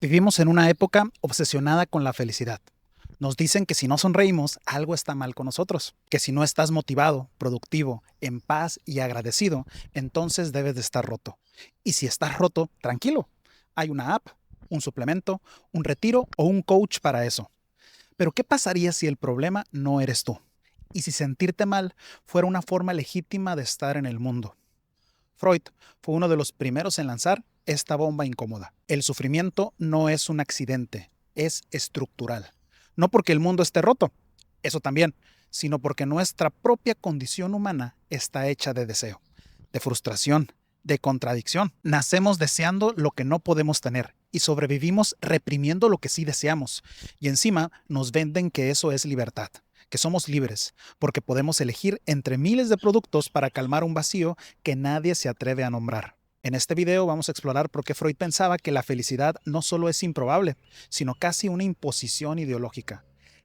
Vivimos en una época obsesionada con la felicidad. Nos dicen que si no sonreímos, algo está mal con nosotros, que si no estás motivado, productivo, en paz y agradecido, entonces debes de estar roto. Y si estás roto, tranquilo. Hay una app, un suplemento, un retiro o un coach para eso. Pero ¿qué pasaría si el problema no eres tú? Y si sentirte mal fuera una forma legítima de estar en el mundo. Freud fue uno de los primeros en lanzar esta bomba incómoda. El sufrimiento no es un accidente, es estructural. No porque el mundo esté roto, eso también, sino porque nuestra propia condición humana está hecha de deseo, de frustración, de contradicción. Nacemos deseando lo que no podemos tener y sobrevivimos reprimiendo lo que sí deseamos. Y encima nos venden que eso es libertad, que somos libres, porque podemos elegir entre miles de productos para calmar un vacío que nadie se atreve a nombrar. En este video vamos a explorar por qué Freud pensaba que la felicidad no solo es improbable, sino casi una imposición ideológica.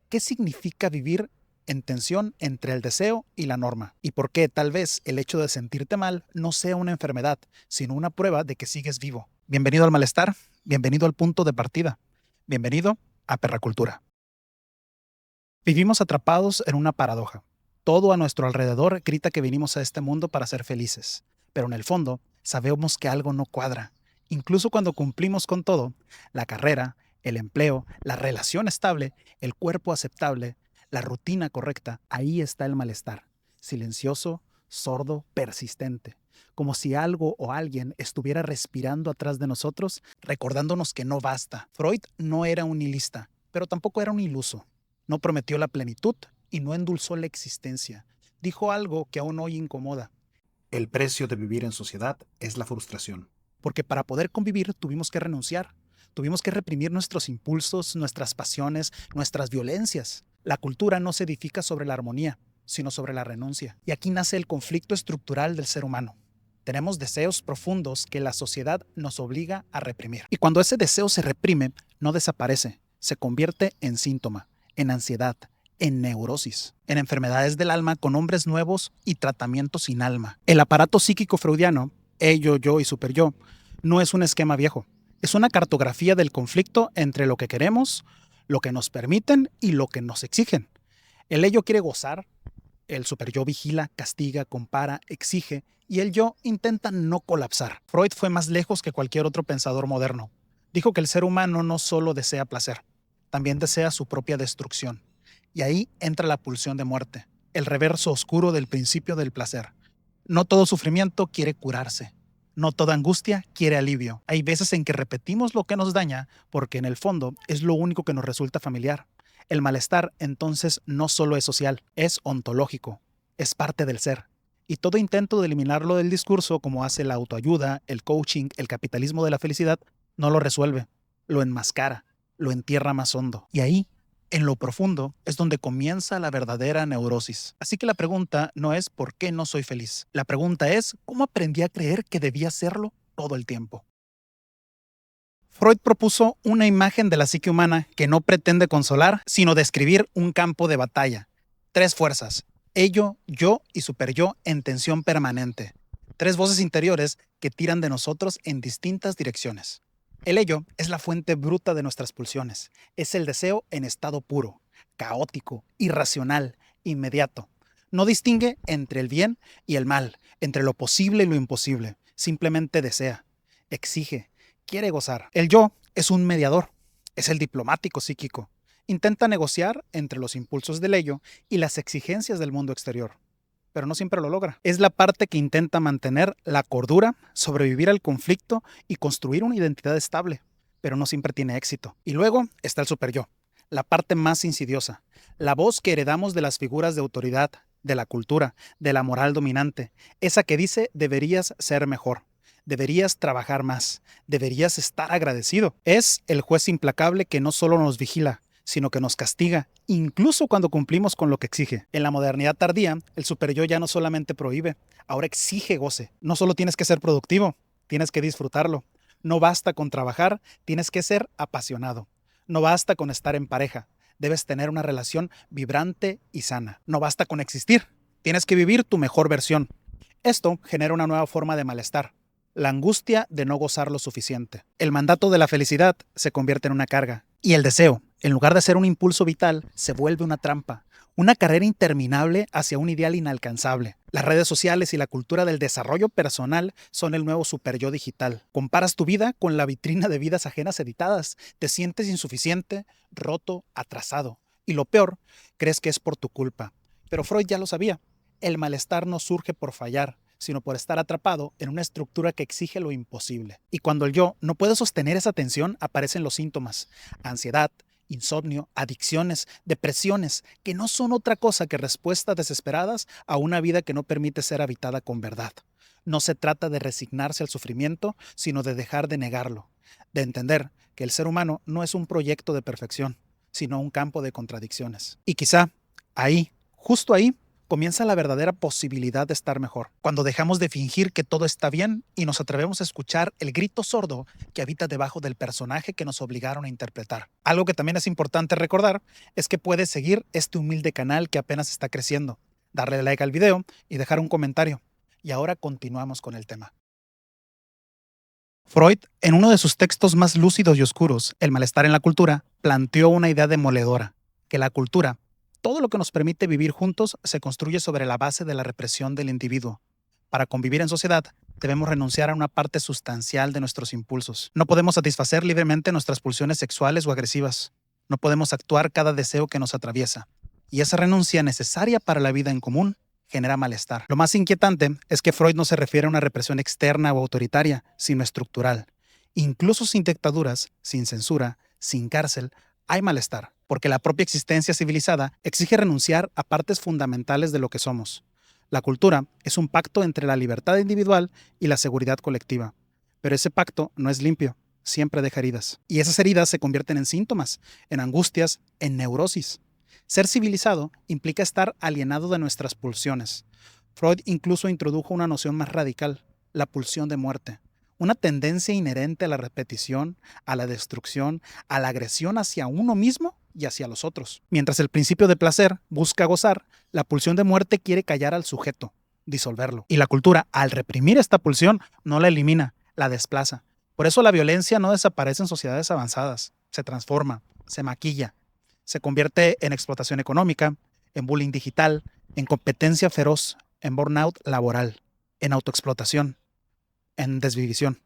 ¿Qué significa vivir en tensión entre el deseo y la norma? ¿Y por qué tal vez el hecho de sentirte mal no sea una enfermedad, sino una prueba de que sigues vivo? Bienvenido al malestar, bienvenido al punto de partida, bienvenido a Perracultura. Vivimos atrapados en una paradoja. Todo a nuestro alrededor grita que vinimos a este mundo para ser felices, pero en el fondo sabemos que algo no cuadra. Incluso cuando cumplimos con todo, la carrera, el empleo, la relación estable, el cuerpo aceptable, la rutina correcta, ahí está el malestar, silencioso, sordo, persistente, como si algo o alguien estuviera respirando atrás de nosotros, recordándonos que no basta. Freud no era un nihilista, pero tampoco era un iluso. No prometió la plenitud y no endulzó la existencia. Dijo algo que aún hoy incomoda. El precio de vivir en sociedad es la frustración. Porque para poder convivir tuvimos que renunciar. Tuvimos que reprimir nuestros impulsos, nuestras pasiones, nuestras violencias. La cultura no se edifica sobre la armonía, sino sobre la renuncia. Y aquí nace el conflicto estructural del ser humano. Tenemos deseos profundos que la sociedad nos obliga a reprimir. Y cuando ese deseo se reprime, no desaparece, se convierte en síntoma, en ansiedad, en neurosis, en enfermedades del alma con nombres nuevos y tratamientos sin alma. El aparato psíquico freudiano, ello, yo y superyo, no es un esquema viejo. Es una cartografía del conflicto entre lo que queremos, lo que nos permiten y lo que nos exigen. El ello quiere gozar, el superyo vigila, castiga, compara, exige y el yo intenta no colapsar. Freud fue más lejos que cualquier otro pensador moderno. Dijo que el ser humano no solo desea placer, también desea su propia destrucción. Y ahí entra la pulsión de muerte, el reverso oscuro del principio del placer. No todo sufrimiento quiere curarse. No toda angustia quiere alivio. Hay veces en que repetimos lo que nos daña porque en el fondo es lo único que nos resulta familiar. El malestar entonces no solo es social, es ontológico, es parte del ser. Y todo intento de eliminarlo del discurso, como hace la autoayuda, el coaching, el capitalismo de la felicidad, no lo resuelve, lo enmascara, lo entierra más hondo. Y ahí, en lo profundo, es donde comienza la verdadera neurosis. Así que la pregunta no es ¿por qué no soy feliz? La pregunta es ¿cómo aprendí a creer que debía serlo todo el tiempo? Freud propuso una imagen de la psique humana que no pretende consolar, sino describir un campo de batalla. Tres fuerzas, ello, yo y superyo en tensión permanente. Tres voces interiores que tiran de nosotros en distintas direcciones. El ello es la fuente bruta de nuestras pulsiones. Es el deseo en estado puro, caótico, irracional, inmediato. No distingue entre el bien y el mal, entre lo posible y lo imposible. Simplemente desea, exige, quiere gozar. El yo es un mediador, es el diplomático psíquico. Intenta negociar entre los impulsos del ello y las exigencias del mundo exterior, pero no siempre lo logra. Es la parte que intenta mantener la cordura, sobrevivir al conflicto y construir una identidad estable, pero no siempre tiene éxito. Y luego está el superyo, la parte más insidiosa, la voz que heredamos de las figuras de autoridad, de la cultura, de la moral dominante, esa que dice deberías ser mejor. Deberías trabajar más, deberías estar agradecido. Es el juez implacable que no solo nos vigila, sino que nos castiga, incluso cuando cumplimos con lo que exige. En la modernidad tardía, el superyo ya no solamente prohíbe, ahora exige goce. No solo tienes que ser productivo, tienes que disfrutarlo. No basta con trabajar, tienes que ser apasionado. No basta con estar en pareja, debes tener una relación vibrante y sana. No basta con existir, tienes que vivir tu mejor versión. Esto genera una nueva forma de malestar, la angustia de no gozar lo suficiente. El mandato de la felicidad se convierte en una carga. Y el deseo, en lugar de ser un impulso vital, se vuelve una trampa. Una carrera interminable hacia un ideal inalcanzable. Las redes sociales y la cultura del desarrollo personal son el nuevo superyo digital. Comparas tu vida con la vitrina de vidas ajenas editadas. Te sientes insuficiente, roto, atrasado. Y lo peor, crees que es por tu culpa. Pero Freud ya lo sabía. El malestar no surge por fallar, sino por estar atrapado en una estructura que exige lo imposible. Y cuando el yo no puede sostener esa tensión, aparecen los síntomas: ansiedad, insomnio, adicciones, depresiones, que no son otra cosa que respuestas desesperadas a una vida que no permite ser habitada con verdad. No se trata de resignarse al sufrimiento, sino de dejar de negarlo, de entender que el ser humano no es un proyecto de perfección, sino un campo de contradicciones. Y quizá ahí, justo ahí, comienza la verdadera posibilidad de estar mejor, cuando dejamos de fingir que todo está bien y nos atrevemos a escuchar el grito sordo que habita debajo del personaje que nos obligaron a interpretar. Algo que también es importante recordar es que puedes seguir este humilde canal que apenas está creciendo, darle like al video y dejar un comentario. Y ahora continuamos con el tema. Freud, en uno de sus textos más lúcidos y oscuros, El malestar en la cultura, planteó una idea demoledora: que la cultura, todo lo que nos permite vivir juntos, se construye sobre la base de la represión del individuo. Para convivir en sociedad, debemos renunciar a una parte sustancial de nuestros impulsos. No podemos satisfacer libremente nuestras pulsiones sexuales o agresivas. No podemos actuar cada deseo que nos atraviesa. Y esa renuncia necesaria para la vida en común genera malestar. Lo más inquietante es que Freud no se refiere a una represión externa o autoritaria, sino estructural. Incluso sin dictaduras, sin censura, sin cárcel, hay malestar, porque la propia existencia civilizada exige renunciar a partes fundamentales de lo que somos. La cultura es un pacto entre la libertad individual y la seguridad colectiva. Pero ese pacto no es limpio, siempre deja heridas. Y esas heridas se convierten en síntomas, en angustias, en neurosis. Ser civilizado implica estar alienado de nuestras pulsiones. Freud incluso introdujo una noción más radical: la pulsión de muerte. Una tendencia inherente a la repetición, a la destrucción, a la agresión hacia uno mismo y hacia los otros. Mientras el principio de placer busca gozar, la pulsión de muerte quiere callar al sujeto, disolverlo. Y la cultura, al reprimir esta pulsión, no la elimina, la desplaza. Por eso la violencia no desaparece en sociedades avanzadas, se transforma, se maquilla, se convierte en explotación económica, en bullying digital, en competencia feroz, en burnout laboral, en autoexplotación, en desvivisión,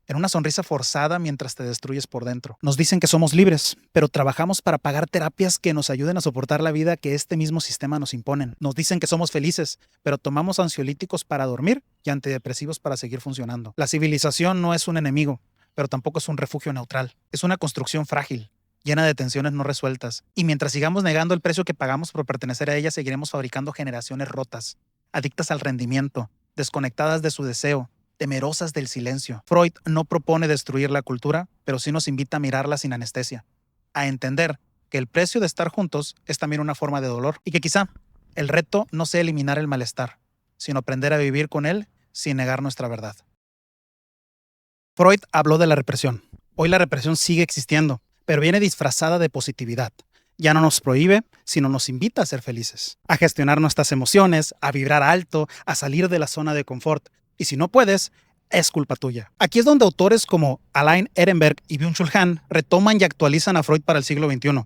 en una sonrisa forzada mientras te destruyes por dentro. Nos dicen que somos libres, pero trabajamos para pagar terapias que nos ayuden a soportar la vida que este mismo sistema nos impone. Nos dicen que somos felices, pero tomamos ansiolíticos para dormir y antidepresivos para seguir funcionando. La civilización no es un enemigo, pero tampoco es un refugio neutral. Es una construcción frágil, llena de tensiones no resueltas. Y mientras sigamos negando el precio que pagamos por pertenecer a ella, seguiremos fabricando generaciones rotas, adictas al rendimiento, desconectadas de su deseo, temerosas del silencio. Freud no propone destruir la cultura, pero sí nos invita a mirarla sin anestesia, a entender que el precio de estar juntos es también una forma de dolor y que quizá el reto no sea eliminar el malestar, sino aprender a vivir con él sin negar nuestra verdad. Freud habló de la represión. Hoy la represión sigue existiendo, pero viene disfrazada de positividad. Ya no nos prohíbe, sino nos invita a ser felices, a gestionar nuestras emociones, a vibrar alto, a salir de la zona de confort. Y si no puedes, es culpa tuya. Aquí es donde autores como Alain Ehrenberg y Byung-Chul Han retoman y actualizan a Freud para el siglo XXI.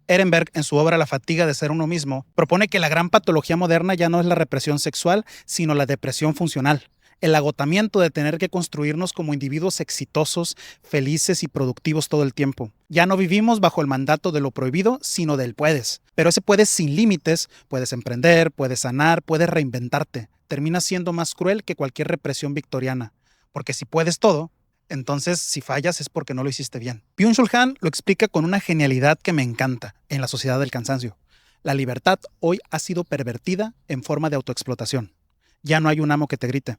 Ehrenberg, en su obra La fatiga de ser uno mismo, propone que la gran patología moderna ya no es la represión sexual, sino la depresión funcional. El agotamiento de tener que construirnos como individuos exitosos, felices y productivos todo el tiempo. Ya no vivimos bajo el mandato de lo prohibido, sino del puedes. Pero ese puedes sin límites, puedes emprender, puedes sanar, puedes reinventarte. Termina siendo más cruel que cualquier represión victoriana. Porque si puedes todo, entonces si fallas es porque no lo hiciste bien. Byung-Chul Han lo explica con una genialidad que me encanta en La sociedad del cansancio. La libertad hoy ha sido pervertida en forma de autoexplotación. Ya no hay un amo que te grite.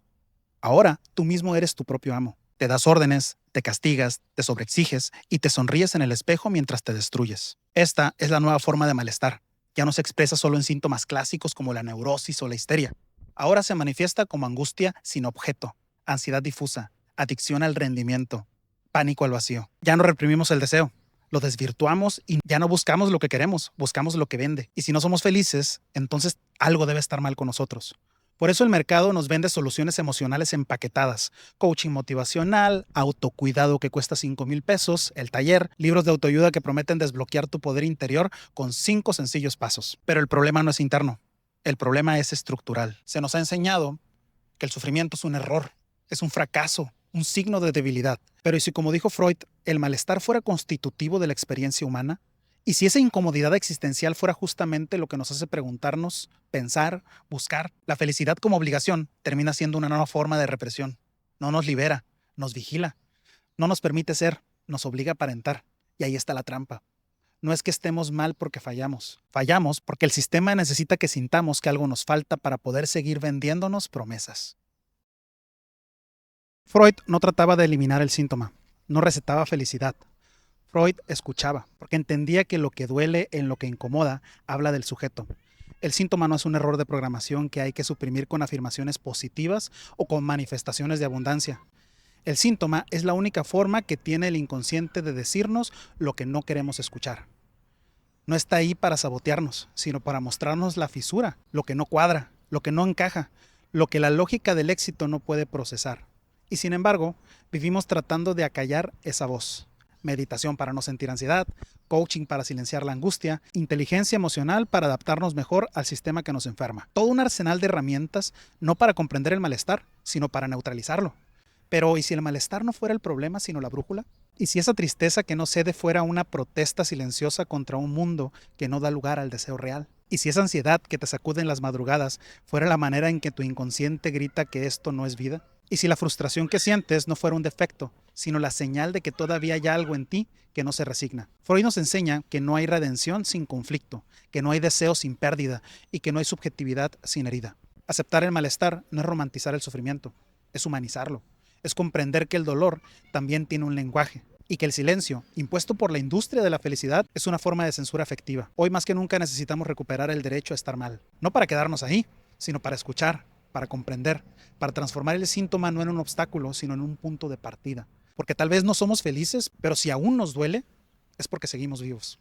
Ahora tú mismo eres tu propio amo. Te das órdenes, te castigas, te sobreexiges y te sonríes en el espejo mientras te destruyes. Esta es la nueva forma de malestar. Ya no se expresa solo en síntomas clásicos como la neurosis o la histeria. Ahora se manifiesta como angustia sin objeto, ansiedad difusa, adicción al rendimiento, pánico al vacío. Ya no reprimimos el deseo, lo desvirtuamos y ya no buscamos lo que queremos, buscamos lo que vende. Y si no somos felices, entonces algo debe estar mal con nosotros. Por eso el mercado nos vende soluciones emocionales empaquetadas, coaching motivacional, autocuidado que cuesta 5,000 pesos, el taller, libros de autoayuda que prometen desbloquear tu poder interior con 5 sencillos pasos. Pero el problema no es interno, el problema es estructural. Se nos ha enseñado que el sufrimiento es un error, es un fracaso, un signo de debilidad. Pero ¿y si, como dijo Freud, el malestar fuera constitutivo de la experiencia humana? ¿Y si esa incomodidad existencial fuera justamente lo que nos hace preguntarnos, pensar, buscar? La felicidad como obligación termina siendo una nueva forma de represión. No nos libera, nos vigila, no nos permite ser, nos obliga a aparentar. Y ahí está la trampa. No es que estemos mal porque fallamos. Fallamos porque el sistema necesita que sintamos que algo nos falta para poder seguir vendiéndonos promesas. Freud no trataba de eliminar el síntoma, no recetaba felicidad. Freud escuchaba, porque entendía que lo que duele en lo que incomoda habla del sujeto. El síntoma no es un error de programación que hay que suprimir con afirmaciones positivas o con manifestaciones de abundancia. El síntoma es la única forma que tiene el inconsciente de decirnos lo que no queremos escuchar. No está ahí para sabotearnos, sino para mostrarnos la fisura, lo que no cuadra, lo que no encaja, lo que la lógica del éxito no puede procesar. Y sin embargo, vivimos tratando de acallar esa voz. Meditación para no sentir ansiedad, coaching para silenciar la angustia, inteligencia emocional para adaptarnos mejor al sistema que nos enferma. Todo un arsenal de herramientas no para comprender el malestar, sino para neutralizarlo. Pero ¿y si el malestar no fuera el problema, sino la brújula? ¿Y si esa tristeza que no cede fuera una protesta silenciosa contra un mundo que no da lugar al deseo real? ¿Y si esa ansiedad que te sacude en las madrugadas fuera la manera en que tu inconsciente grita que esto no es vida? ¿Y si la frustración que sientes no fuera un defecto, sino la señal de que todavía hay algo en ti que no se resigna? Freud nos enseña que no hay redención sin conflicto, que no hay deseo sin pérdida y que no hay subjetividad sin herida. Aceptar el malestar no es romantizar el sufrimiento, es humanizarlo. Es comprender que el dolor también tiene un lenguaje y que el silencio, impuesto por la industria de la felicidad, es una forma de censura afectiva. Hoy más que nunca necesitamos recuperar el derecho a estar mal, no para quedarnos ahí, sino para escuchar, para comprender, para transformar el síntoma no en un obstáculo, sino en un punto de partida. Porque tal vez no somos felices, pero si aún nos duele, es porque seguimos vivos.